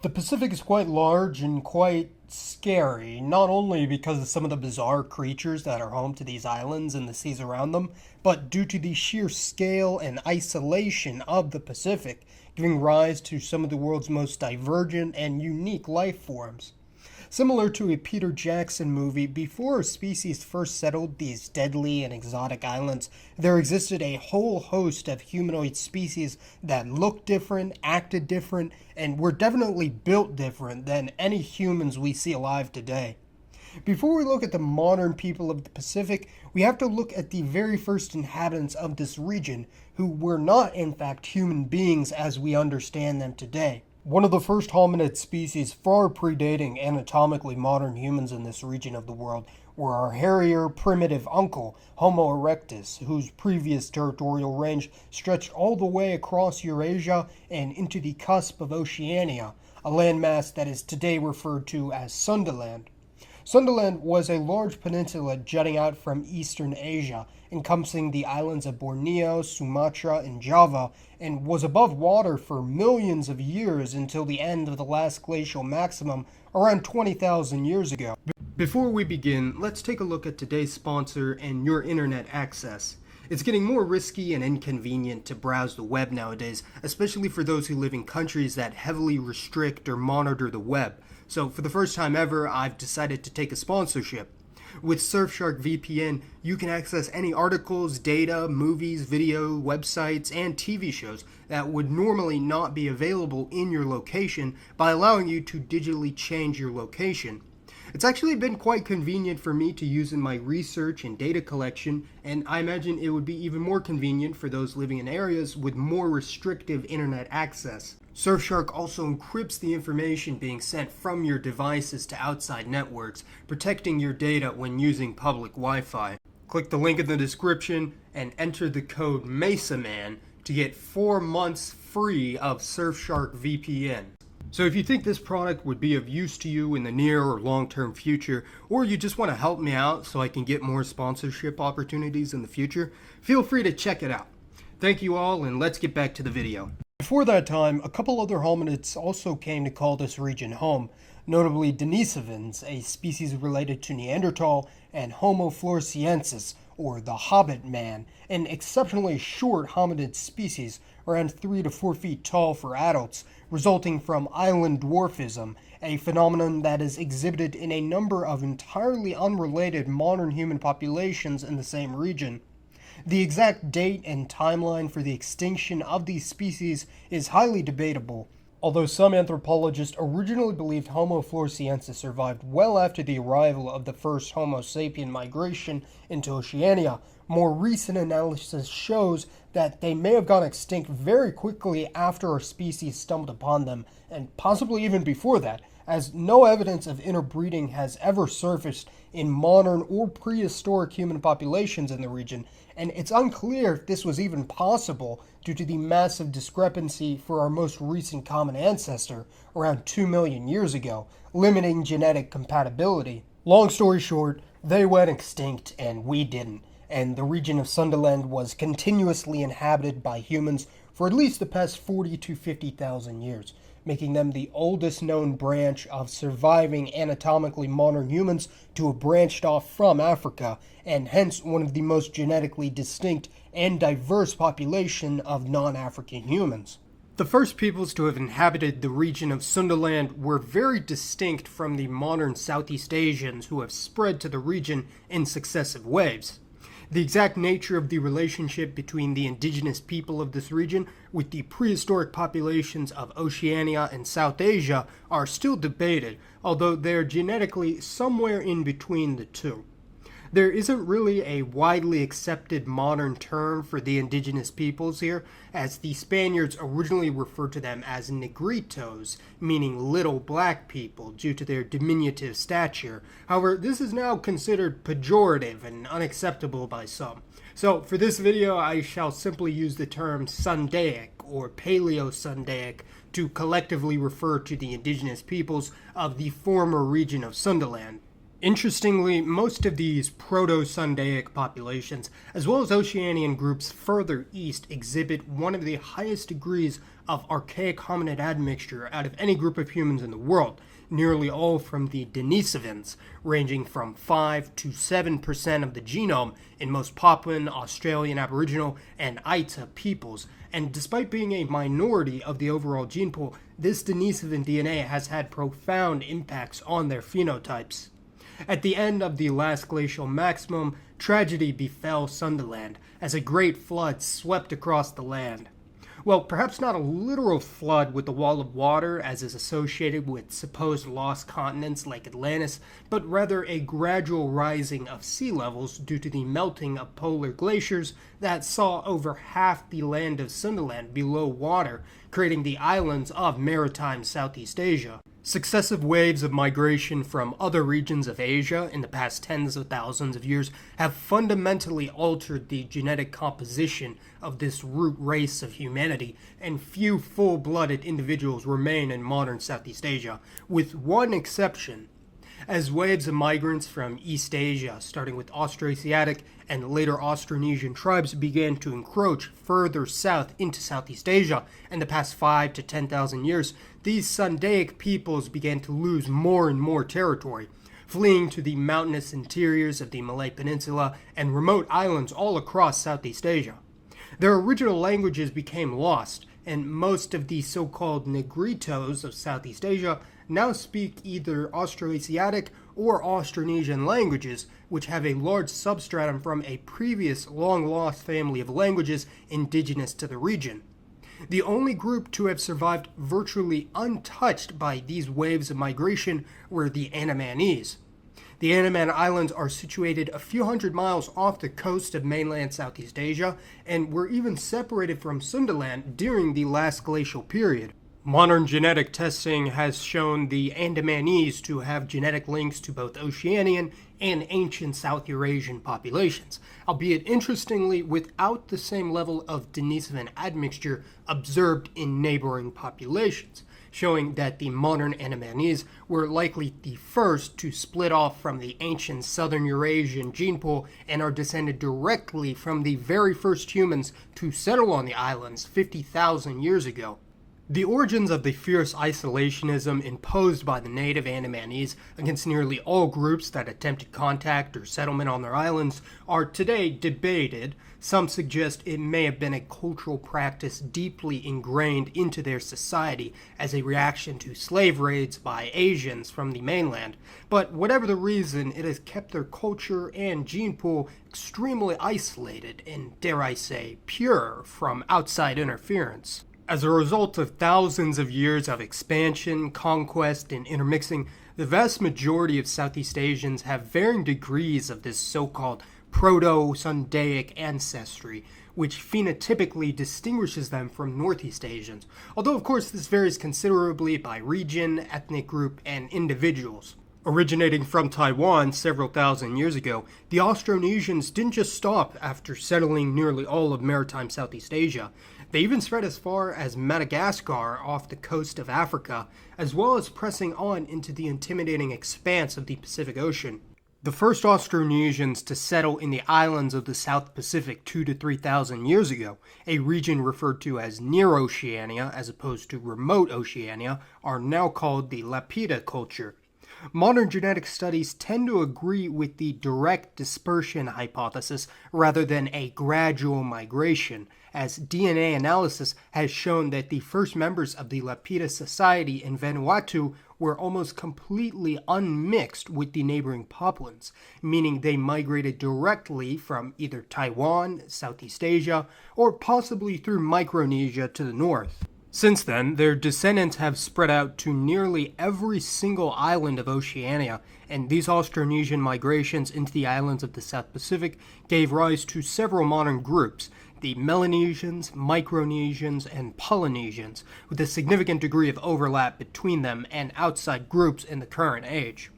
The Pacific is quite large and quite scary, not only because of some of the bizarre creatures that are home to these islands and the seas around them, but due to the sheer scale and isolation of the Pacific, giving rise to some of the world's most divergent and unique life forms. Similar to a Peter Jackson movie, before a species first settled these deadly and exotic islands, there existed a whole host of humanoid species that looked different, acted different, and were definitely built different than any humans we see alive today. Before we look at the modern people of the Pacific, we have to look at the very first inhabitants of this region, who were not in fact human beings as we understand them today. One of the first hominid species far predating anatomically modern humans in this region of the world were our hairier primitive uncle, Homo erectus, whose previous territorial range stretched all the way across Eurasia and into the cusp of Oceania, a landmass that is today referred to as Sundaland. Sundaland was a large peninsula jutting out from eastern Asia, encompassing the islands of Borneo, Sumatra, and Java, and was above water for millions of years until the end of the last glacial maximum around 20,000 years ago. Before we begin, let's take a look at today's sponsor and your internet access. It's getting more risky and inconvenient to browse the web nowadays, especially for those who live in countries that heavily restrict or monitor the web. So for the first time ever, I've decided to take a sponsorship. With Surfshark VPN, you can access any articles, data, movies, video, websites, and TV shows that would normally not be available in your location by allowing you to digitally change your location. It's actually been quite convenient for me to use in my research and data collection, and I imagine it would be even more convenient for those living in areas with more restrictive internet access. Surfshark also encrypts the information being sent from your devices to outside networks, protecting your data when using public Wi-Fi. Click the link in the description and enter the code MESAMAN to get 4 months free of Surfshark VPN. So if you think this product would be of use to you in the near or long-term future, or you just want to help me out so I can get more sponsorship opportunities in the future, feel free to check it out. Thank you all, and let's get back to the video. Before that time, a couple other hominids also came to call this region home, notably Denisovans, a species related to Neanderthal, and Homo floresiensis, or the Hobbit man, an exceptionally short hominid species, around 3 to 4 feet tall for adults, resulting from island dwarfism, a phenomenon that is exhibited in a number of entirely unrelated modern human populations in the same region. The exact date and timeline for the extinction of these species is highly debatable, although some anthropologists originally believed Homo floresiensis survived well after the arrival of the first Homo sapien migration into Oceania. More recent analysis shows that they may have gone extinct very quickly after our species stumbled upon them, and possibly even before that, as no evidence of interbreeding has ever surfaced in modern or prehistoric human populations in the region, and it's unclear if this was even possible due to the massive discrepancy for our most recent common ancestor around 2 million years ago, limiting genetic compatibility. Long story short, they went extinct and we didn't, and the region of Sundaland was continuously inhabited by humans for at least the past 40 to 50,000 years, making them the oldest known branch of surviving anatomically modern humans to have branched off from Africa, and hence one of the most genetically distinct and diverse population of non-African humans. The first peoples to have inhabited the region of Sundaland were very distinct from the modern Southeast Asians who have spread to the region in successive waves. The exact nature of the relationship between the indigenous people of this region with the prehistoric populations of Oceania and South Asia are still debated, although they are genetically somewhere in between the two. There isn't really a widely accepted modern term for the indigenous peoples here, as the Spaniards originally referred to them as negritos, meaning little black people, due to their diminutive stature. However, this is now considered pejorative and unacceptable by some. So for this video, I shall simply use the term Sundaic or Paleo-Sundaic to collectively refer to the indigenous peoples of the former region of Sundaland. Interestingly, most of these Proto-Sundaic populations, as well as Oceanian groups further east, exhibit one of the highest degrees of archaic hominid admixture out of any group of humans in the world, nearly all from the Denisovans, ranging from 5 to 7% of the genome in most Papuan, Australian Aboriginal, and Aita peoples. And despite being a minority of the overall gene pool, this Denisovan DNA has had profound impacts on their phenotypes. At the end of the last glacial maximum, tragedy befell Sunderland as a great flood swept across the land. Well, perhaps not a literal flood with the wall of water as is associated with supposed lost continents like Atlantis, but rather a gradual rising of sea levels due to the melting of polar glaciers that saw over half the land of Sunderland below water, creating the islands of maritime Southeast Asia. Successive waves of migration from other regions of Asia in the past tens of thousands of years have fundamentally altered the genetic composition of this root race of humanity, and few full-blooded individuals remain in modern Southeast Asia, with one exception. As waves of migrants from East Asia, starting with Austroasiatic and later Austronesian tribes, began to encroach further south into Southeast Asia in the past 5 to 10,000 years, these Sundaic peoples began to lose more and more territory, fleeing to the mountainous interiors of the Malay Peninsula and remote islands all across Southeast Asia. Their original languages became lost, and most of the so-called Negritos of Southeast Asia now speak either Austroasiatic or Austronesian languages, which have a large substratum from a previous long-lost family of languages indigenous to the region. The only group to have survived virtually untouched by these waves of migration were the Andamanese. The Andaman Islands are situated a few hundred miles off the coast of mainland Southeast Asia and were even separated from Sundaland during the last glacial period. Modern genetic testing has shown the Andamanese to have genetic links to both Oceanian and ancient South Eurasian populations, albeit interestingly without the same level of Denisovan admixture observed in neighboring populations, showing that the modern Andamanese were likely the first to split off from the ancient Southern Eurasian gene pool and are descended directly from the very first humans to settle on the islands 50,000 years ago. The origins of the fierce isolationism imposed by the native Andamanese against nearly all groups that attempted contact or settlement on their islands are today debated. Some suggest it may have been a cultural practice deeply ingrained into their society as a reaction to slave raids by Asians from the mainland. But whatever the reason, it has kept their culture and gene pool extremely isolated and, dare I say, pure from outside interference. As a result of thousands of years of expansion, conquest, and intermixing, the vast majority of Southeast Asians have varying degrees of this so-called Proto-Sundaic ancestry, which phenotypically distinguishes them from Northeast Asians, although of course this varies considerably by region, ethnic group, and individuals. Originating from Taiwan several thousand years ago, the Austronesians didn't just stop after settling nearly all of maritime Southeast Asia. They even spread as far as Madagascar off the coast of Africa, as well as pressing on into the intimidating expanse of the Pacific Ocean. The first Austronesians to settle in the islands of the South Pacific 2 to 3,000 years ago, a region referred to as Near Oceania as opposed to Remote Oceania, are now called the Lapita culture. Modern genetic studies tend to agree with the direct dispersion hypothesis rather than a gradual migration, as DNA analysis has shown that the first members of the Lapita society in Vanuatu were almost completely unmixed with the neighboring Papuans, meaning they migrated directly from either Taiwan, Southeast Asia, or possibly through Micronesia to the north. Since then, their descendants have spread out to nearly every single island of Oceania, and these Austronesian migrations into the islands of the South Pacific gave rise to several modern groups, the Melanesians, Micronesians, and Polynesians, with a significant degree of overlap between them and outside groups in the current age.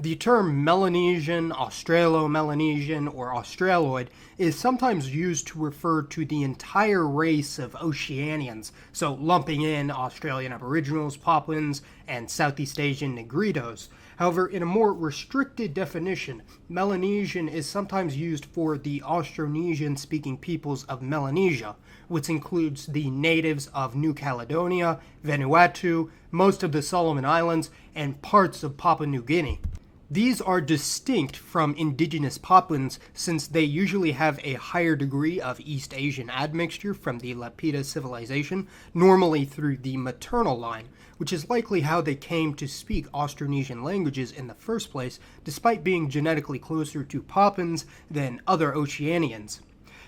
The term Melanesian, Australo-Melanesian, or Australoid is sometimes used to refer to the entire race of Oceanians, so lumping in Australian Aboriginals, Papuans, and Southeast Asian Negritos. However, in a more restricted definition, Melanesian is sometimes used for the Austronesian-speaking peoples of Melanesia, which includes the natives of New Caledonia, Vanuatu, most of the Solomon Islands, and parts of Papua New Guinea. These are distinct from indigenous Papuans since they usually have a higher degree of East Asian admixture from the Lapita civilization, normally through the maternal line, which is likely how they came to speak Austronesian languages in the first place, despite being genetically closer to Papuans than other Oceanians.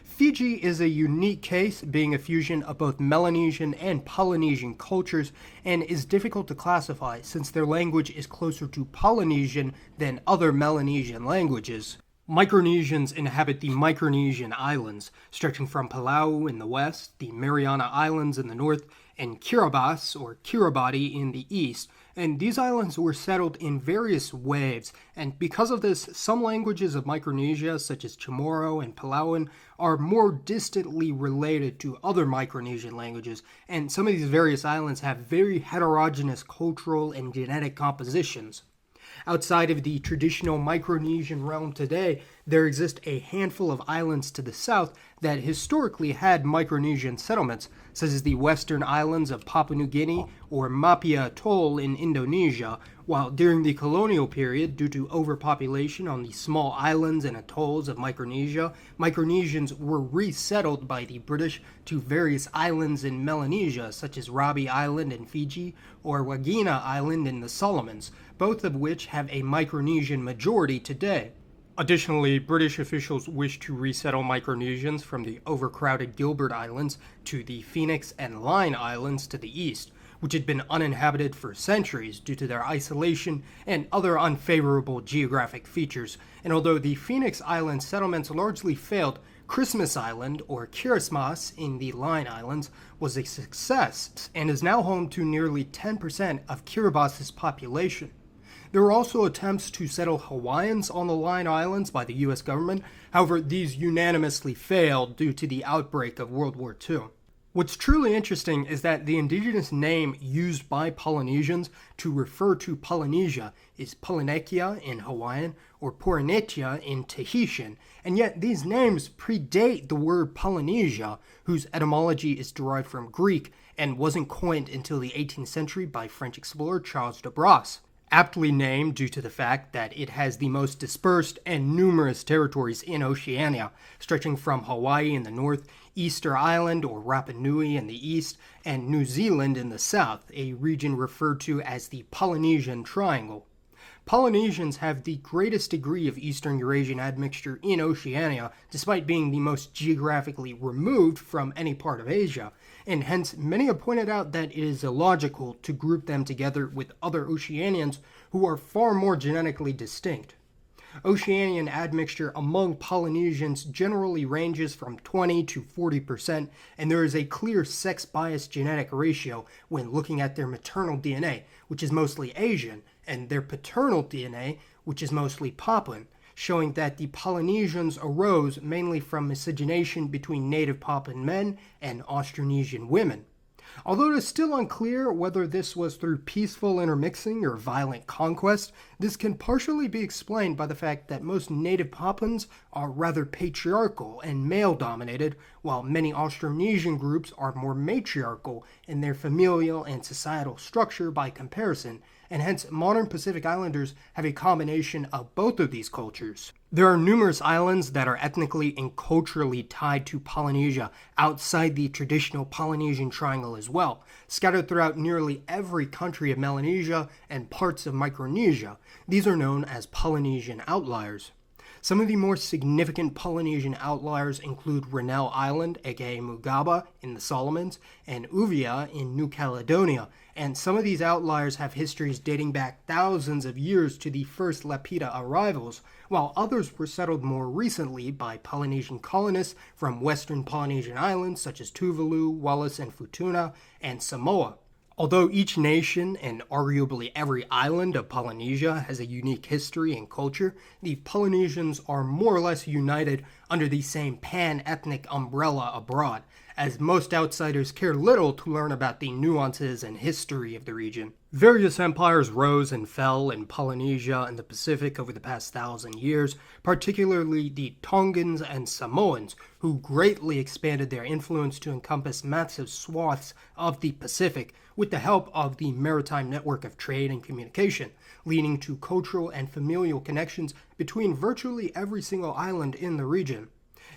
Fiji is a unique case, being a fusion of both Melanesian and Polynesian cultures, and is difficult to classify since their language is closer to Polynesian than other Melanesian languages. Micronesians inhabit the Micronesian islands, stretching from Palau in the west, the Mariana Islands in the north, and Kiribati or Kiribati in the east, and these islands were settled in various waves, and because of this, some languages of Micronesia, such as Chamorro and Palauan, are more distantly related to other Micronesian languages, and some of these various islands have very heterogeneous cultural and genetic compositions. Outside of the traditional Micronesian realm today, there exist a handful of islands to the south that historically had Micronesian settlements, such as the western islands of Papua New Guinea or Mapia Atoll in Indonesia, while during the colonial period, due to overpopulation on the small islands and atolls of Micronesia, Micronesians were resettled by the British to various islands in Melanesia, such as Rabi Island in Fiji or Wagina Island in the Solomons, both of which have a Micronesian majority today. Additionally, British officials wished to resettle Micronesians from the overcrowded Gilbert Islands to the Phoenix and Line Islands to the east, which had been uninhabited for centuries due to their isolation and other unfavorable geographic features. And although the Phoenix Island settlements largely failed, Christmas Island, or Christmas in the Line Islands, was a success and is now home to nearly 10% of Kiribati's population. There were also attempts to settle Hawaiians on the Line Islands by the U.S. government, however, these unanimously failed due to the outbreak of World War II. What's truly interesting is that the indigenous name used by Polynesians to refer to Polynesia is Polynesia in Hawaiian or Polynesia in Tahitian, and yet these names predate the word Polynesia, whose etymology is derived from Greek and wasn't coined until the 18th century by French explorer Charles de Brosse. Aptly named due to the fact that it has the most dispersed and numerous territories in Oceania, stretching from Hawaii in the north, Easter Island or Rapa Nui in the east, and New Zealand in the south, a region referred to as the Polynesian Triangle. Polynesians have the greatest degree of Eastern Eurasian admixture in Oceania, despite being the most geographically removed from any part of Asia, and hence many have pointed out that it is illogical to group them together with other Oceanians who are far more genetically distinct. Oceanian admixture among Polynesians generally ranges from 20 to 40%, and there is a clear sex-biased genetic ratio when looking at their maternal DNA, which is mostly Asian, and their paternal DNA, which is mostly Papuan, showing that the Polynesians arose mainly from miscegenation between native Papuan men and Austronesian women. Although it is still unclear whether this was through peaceful intermixing or violent conquest, this can partially be explained by the fact that most native Papuans are rather patriarchal and male-dominated, while many Austronesian groups are more matriarchal in their familial and societal structure by comparison, and hence modern Pacific Islanders have a combination of both of these cultures. There are numerous islands that are ethnically and culturally tied to Polynesia outside the traditional Polynesian Triangle as well, scattered throughout nearly every country of Melanesia and parts of Micronesia. These are known as Polynesian outliers. Some of the more significant Polynesian outliers include Rennell Island, aka Mugaba, in the Solomons, and Uvia in New Caledonia, and some of these outliers have histories dating back thousands of years to the first Lapita arrivals, while others were settled more recently by Polynesian colonists from western Polynesian islands such as Tuvalu, Wallis and Futuna, and Samoa. Although each nation and arguably every island of Polynesia has a unique history and culture, the Polynesians are more or less united under the same pan-ethnic umbrella abroad, as most outsiders care little to learn about the nuances and history of the region. Various empires rose and fell in Polynesia and the Pacific over the past 1,000 years, particularly the Tongans and Samoans, who greatly expanded their influence to encompass massive swaths of the Pacific with the help of the maritime network of trade and communication, leading to cultural and familial connections between virtually every single island in the region.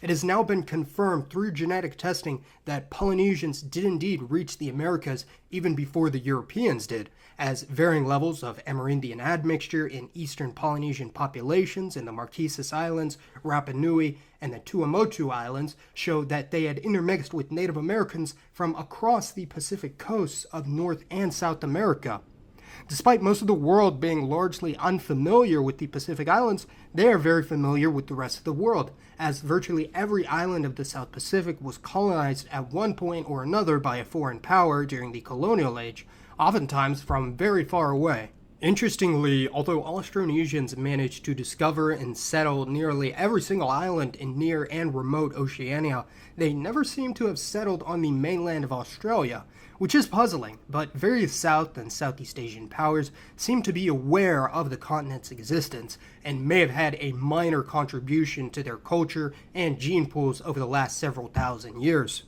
It has now been confirmed through genetic testing that Polynesians did indeed reach the Americas even before the Europeans did, as varying levels of Amerindian admixture in eastern Polynesian populations in the Marquesas Islands, Rapa Nui, and the Tuamotu Islands show that they had intermixed with Native Americans from across the Pacific coasts of North and South America. Despite most of the world being largely unfamiliar with the Pacific Islands, they are very familiar with the rest of the world, as virtually every island of the South Pacific was colonized at one point or another by a foreign power during the Colonial Age, oftentimes from very far away. Interestingly, although Austronesians managed to discover and settle nearly every single island in near and remote Oceania, they never seem to have settled on the mainland of Australia, which is puzzling, but various South and Southeast Asian powers seem to be aware of the continent's existence and may have had a minor contribution to their culture and gene pools over the last several thousand years.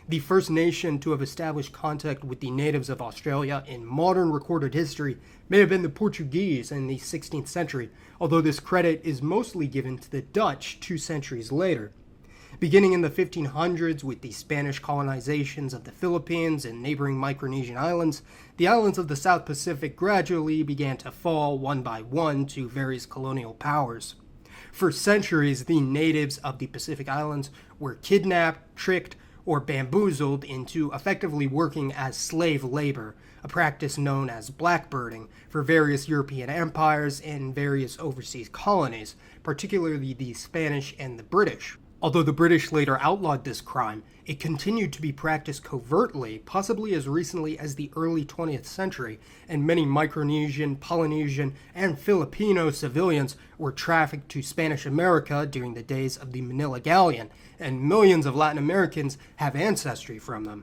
The first nation to have established contact with the natives of Australia in modern recorded history may have been the Portuguese in the 16th century, although this credit is mostly given to the Dutch 2 centuries later. Beginning in the 1500s with the Spanish colonizations of the Philippines and neighboring Micronesian islands, the islands of the South Pacific gradually began to fall one by one to various colonial powers. For centuries, the natives of the Pacific Islands were kidnapped, tricked, or bamboozled into effectively working as slave labor, a practice known as blackbirding, for various European empires and various overseas colonies, particularly the Spanish and the British. Although the British later outlawed this crime, it continued to be practiced covertly, possibly as recently as the early 20th century, and many Micronesian, Polynesian, and Filipino civilians were trafficked to Spanish America during the days of the Manila Galleon, and millions of Latin Americans have ancestry from them.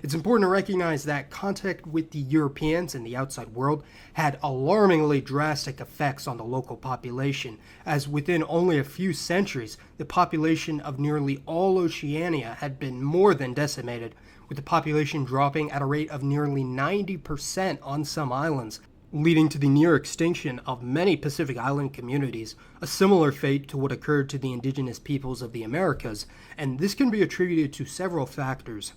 It's important to recognize that contact with the Europeans and the outside world had alarmingly drastic effects on the local population, as within only a few centuries, the population of nearly all Oceania had been more than decimated, with the population dropping at a rate of nearly 90% on some islands, leading to the near extinction of many Pacific Island communities, a similar fate to what occurred to the indigenous peoples of the Americas, and this can be attributed to several factors.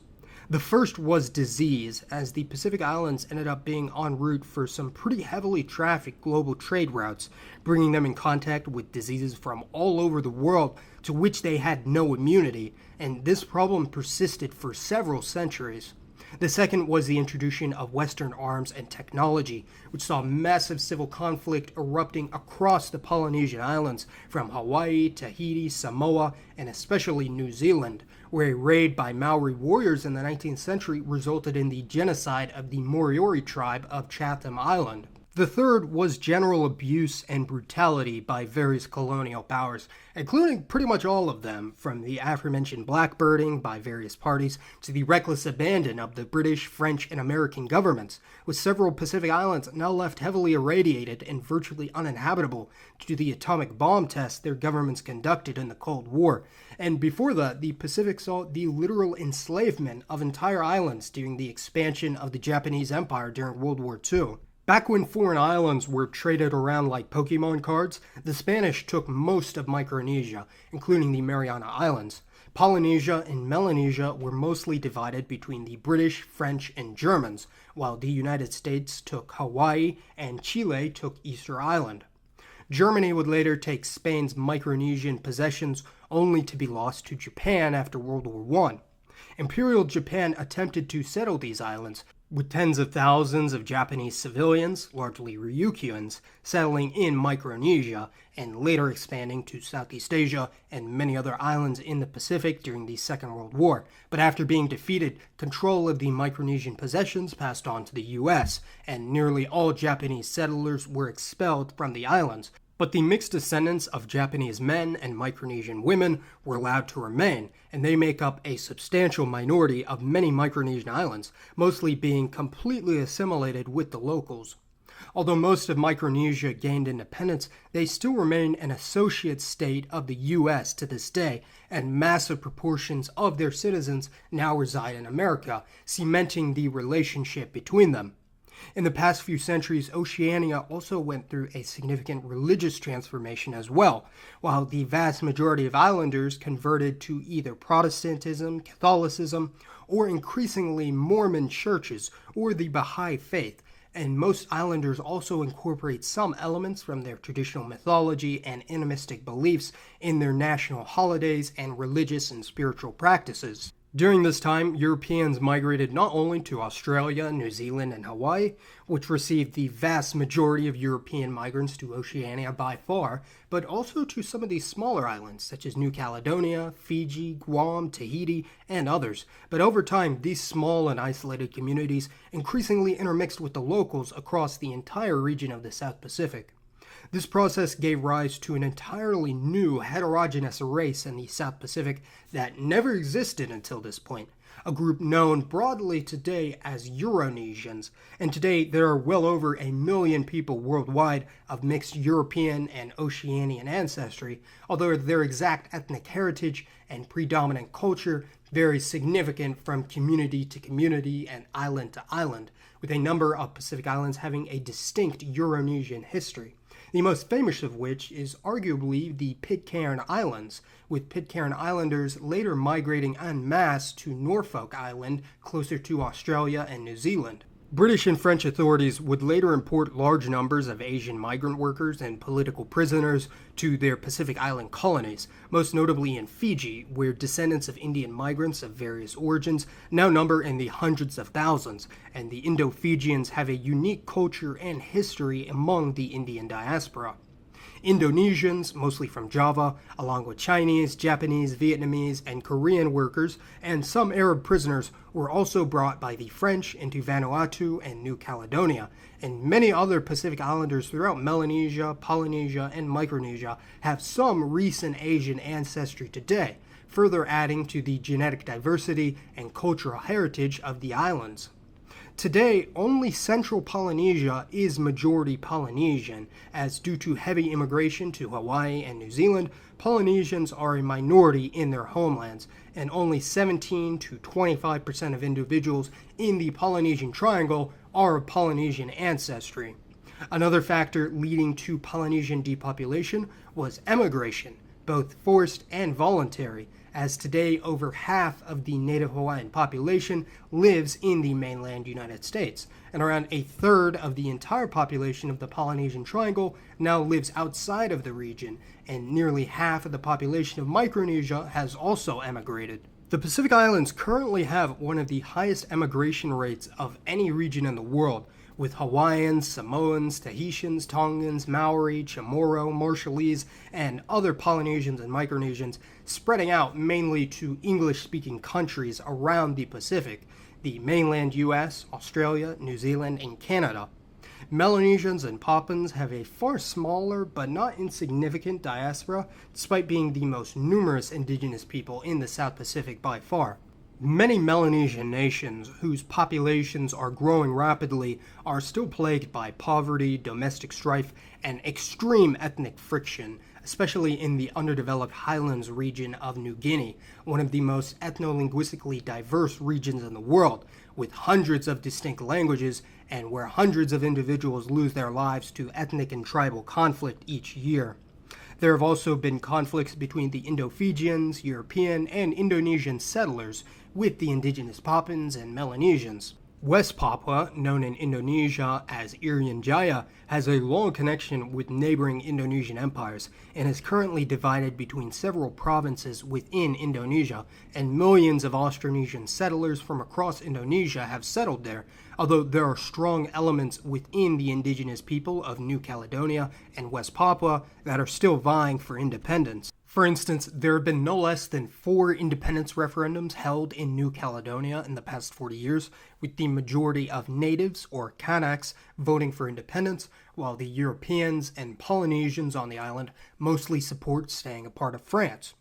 The first was disease, as the Pacific Islands ended up being en route for some pretty heavily trafficked global trade routes, bringing them in contact with diseases from all over the world to which they had no immunity, and this problem persisted for several centuries. The second was the introduction of Western arms and technology, which saw massive civil conflict erupting across the Polynesian islands, from Hawaii, Tahiti, Samoa, and especially New Zealand, where a raid by Maori warriors in the 19th century resulted in the genocide of the Moriori tribe of Chatham Island. The third was general abuse and brutality by various colonial powers, including pretty much all of them, from the aforementioned blackbirding by various parties to the reckless abandon of the British, French, and American governments, with several Pacific islands now left heavily irradiated and virtually uninhabitable due to the atomic bomb tests their governments conducted in the Cold War. And before that, the Pacific saw the literal enslavement of entire islands during the expansion of the Japanese Empire during World War II. Back when foreign islands were traded around like Pokemon cards, the Spanish took most of Micronesia, including the Mariana Islands. Polynesia and Melanesia were mostly divided between the British, French, and Germans, while the United States took Hawaii and Chile took Easter Island. Germany would later take Spain's Micronesian possessions, only to be lost to Japan after World War I. Imperial Japan attempted to settle these islands, with tens of thousands of Japanese civilians, largely Ryukyuans, settling in Micronesia, and later expanding to Southeast Asia and many other islands in the Pacific during the Second World War. But after being defeated, control of the Micronesian possessions passed on to the U.S., and nearly all Japanese settlers were expelled from the islands, But the mixed descendants of Japanese men and Micronesian women were allowed to remain, and they make up a substantial minority of many Micronesian islands, mostly being completely assimilated with the locals. Although most of Micronesia gained independence, they still remain an associate state of the U.S. to this day, and massive proportions of their citizens now reside in America, cementing the relationship between them. In the past few centuries, Oceania also went through a significant religious transformation as well, while the vast majority of islanders converted to either Protestantism, Catholicism, or increasingly Mormon churches or the Baha'i faith. And most islanders also incorporate some elements from their traditional mythology and animistic beliefs in their national holidays and religious and spiritual practices. During this time, Europeans migrated not only to Australia, New Zealand, and Hawaii, which received the vast majority of European migrants to Oceania by far, but also to some of these smaller islands, such as New Caledonia, Fiji, Guam, Tahiti, and others. But over time, these small and isolated communities increasingly intermixed with the locals across the entire region of the South Pacific. This process gave rise to an entirely new heterogeneous race in the South Pacific that never existed until this point, a group known broadly today as Euronesians, and today there are well over 1 million people worldwide of mixed European and Oceanian ancestry, although their exact ethnic heritage and predominant culture varies significant from community to community and island to island, with a number of Pacific islands having a distinct Euronesian history. The most famous of which is arguably the Pitcairn Islands, with Pitcairn Islanders later migrating en masse to Norfolk Island, closer to Australia and New Zealand. British and French authorities would later import large numbers of Asian migrant workers and political prisoners to their Pacific Island colonies, most notably in Fiji, where descendants of Indian migrants of various origins now number in the hundreds of thousands, and the Indo-Fijians have a unique culture and history among the Indian diaspora. Indonesians, mostly from Java, along with Chinese, Japanese, Vietnamese, and Korean workers, and some Arab prisoners were also brought by the French into Vanuatu and New Caledonia, and many other Pacific Islanders throughout Melanesia, Polynesia, and Micronesia have some recent Asian ancestry today, further adding to the genetic diversity and cultural heritage of the islands. Today, only central Polynesia is majority Polynesian, as due to heavy immigration to Hawaii and New Zealand, Polynesians are a minority in their homelands, and only 17 to 25% of individuals in the Polynesian Triangle are of Polynesian ancestry. Another factor leading to Polynesian depopulation was emigration, both forced and voluntary, as today over half of the native Hawaiian population lives in the mainland United States, and around a third of the entire population of the Polynesian Triangle now lives outside of the region, and nearly half of the population of Micronesia has also emigrated. The Pacific Islands currently have one of the highest emigration rates of any region in the world, with Hawaiians, Samoans, Tahitians, Tongans, Maori, Chamorro, Marshallese, and other Polynesians and Micronesians spreading out mainly to English-speaking countries around the Pacific, the mainland US, Australia, New Zealand, and Canada. Melanesians and Papuans have a far smaller but not insignificant diaspora, despite being the most numerous indigenous people in the South Pacific by far. Many Melanesian nations, whose populations are growing rapidly, are still plagued by poverty, domestic strife, and extreme ethnic friction, especially in the underdeveloped highlands region of New Guinea, one of the most ethno-linguistically diverse regions in the world, with hundreds of distinct languages and where hundreds of individuals lose their lives to ethnic and tribal conflict each year. There have also been conflicts between the Indo-Fijians, European, and Indonesian settlers with the indigenous Papuans and Melanesians. West Papua, known in Indonesia as Irian Jaya, has a long connection with neighboring Indonesian empires and is currently divided between several provinces within Indonesia, and millions of Austronesian settlers from across Indonesia have settled there, although there are strong elements within the indigenous people of New Caledonia and West Papua that are still vying for independence. For instance, there have been no less than 4 independence referendums held in New Caledonia in the past 40 years, with the majority of natives, or Kanaks, voting for independence, while the Europeans and Polynesians on the island mostly support staying a part of France.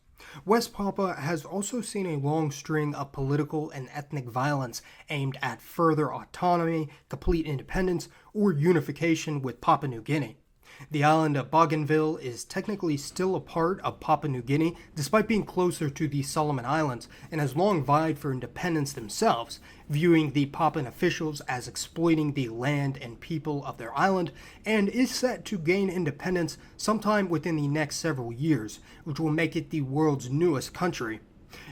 West Papua has also seen a long string of political and ethnic violence aimed at further autonomy, complete independence, or unification with Papua New Guinea. The island of Bougainville is technically still a part of Papua New Guinea, despite being closer to the Solomon Islands, and has long vied for independence themselves, viewing the Papuan officials as exploiting the land and people of their island, and is set to gain independence sometime within the next several years, which will make it the world's newest country.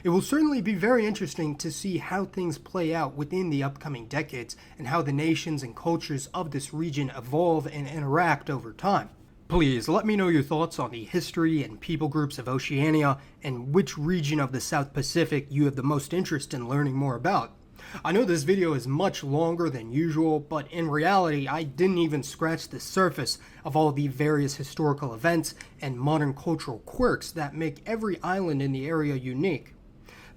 It will certainly be very interesting to see how things play out within the upcoming decades and how the nations and cultures of this region evolve and interact over time. Please let me know your thoughts on the history and people groups of Oceania and which region of the South Pacific you have the most interest in learning more about. I know this video is much longer than usual, but in reality I didn't even scratch the surface of all the various historical events and modern cultural quirks that make every island in the area unique.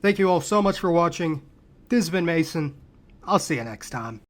Thank you all so much for watching. This has been Mason. I'll see you next time.